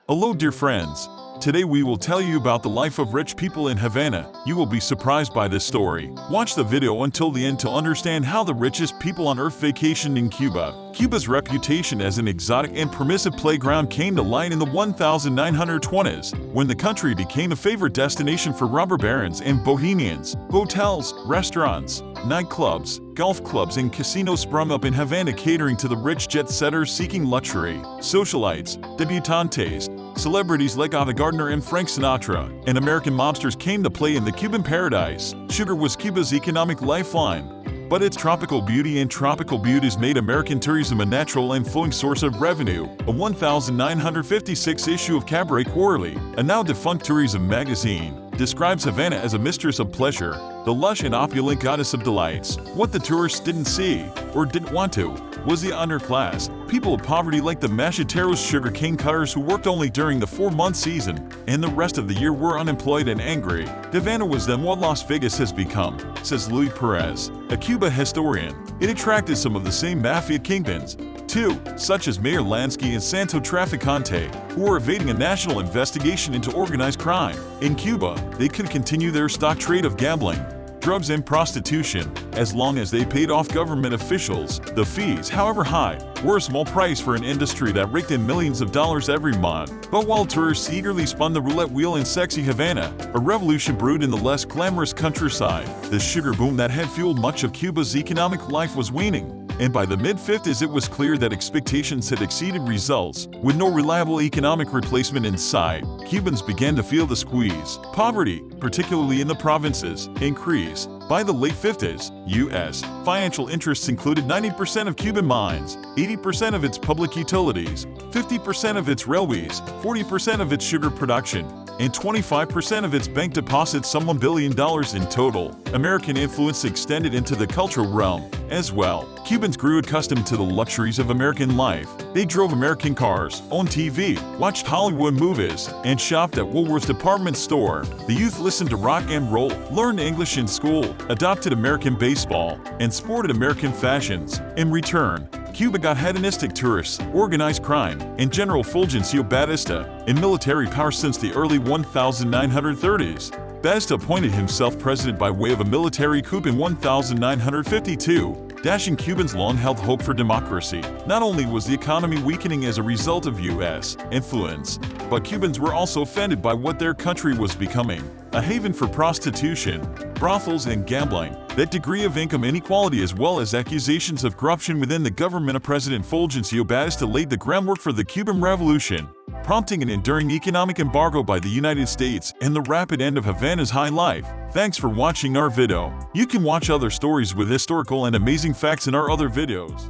Hello dear friends. Today we will tell you about the life of rich people in Havana. You will be surprised by this story. Watch the video until the end to understand how the richest people on earth vacationed in Cuba. Cuba's reputation as an exotic and permissive playground came to light in the 1920s, when the country became a favorite destination for robber barons and bohemians. Hotels, restaurants, nightclubs, golf clubs and casinos sprung up in Havana, catering to the rich jet-setters seeking luxury. Socialites, debutantes, celebrities like Ava Gardner and Frank Sinatra, and American mobsters came to play in the Cuban paradise. Sugar was Cuba's economic lifeline, but its tropical beauty and tropical beauties made American tourism a natural and flowing source of revenue. A 1956 issue of Cabaret Quarterly, a now-defunct tourism magazine, describes Havana as a mistress of pleasure, the lush and opulent goddess of delights. What the tourists didn't see, or didn't want to, was the underclass, people of poverty like the macheteros, sugarcane cutters who worked only during the 4-month season, and the rest of the year were unemployed and angry. Havana was then what Las Vegas has become, says Luis Perez, a Cuba historian. It attracted some of the same mafia kingpins, too, such as Mayor Lansky and Santo Traficante, who were evading a national investigation into organized crime. In Cuba, they could continue their stock trade of gambling, drugs and prostitution, as long as they paid off government officials. The fees, however high, were a small price for an industry that raked in millions of dollars every month. But while tourists eagerly spun the roulette wheel in sexy Havana, a revolution brewed in the less glamorous countryside. The sugar boom that had fueled much of Cuba's economic life was waning, and by the mid-50s it was clear that expectations had exceeded results. With no reliable economic replacement in sight, Cubans began to feel the squeeze. Poverty, particularly in the provinces, increased. By the late 50s, U.S. financial interests included 90% of Cuban mines, 80% of its public utilities, 50% of its railways, 40% of its sugar production, and 25% of its bank deposits, some $1 billion in total. American influence extended into the cultural realm as well. Cubans grew accustomed to the luxuries of American life. They drove American cars, owned TV, watched Hollywood movies, and shopped at Woolworth's department store. The youth listened to rock and roll, learned English in school, adopted American baseball, and sported American fashions. In return, Cuba got hedonistic tourists, organized crime, and General Fulgencio Batista in military power since the early 1930s. Batista appointed himself president by way of a military coup in 1952, dashing Cubans' long-held hope for democracy. Not only was the economy weakening as a result of U.S. influence, but Cubans were also offended by what their country was becoming: a haven for prostitution, brothels, and gambling. That degree of income inequality, as well as accusations of corruption within the government of President Fulgencio Batista, laid the groundwork for the Cuban Revolution, prompting an enduring economic embargo by the United States and the rapid end of Havana's high life. Thanks for watching our video. You can watch other stories with historical and amazing facts in our other videos.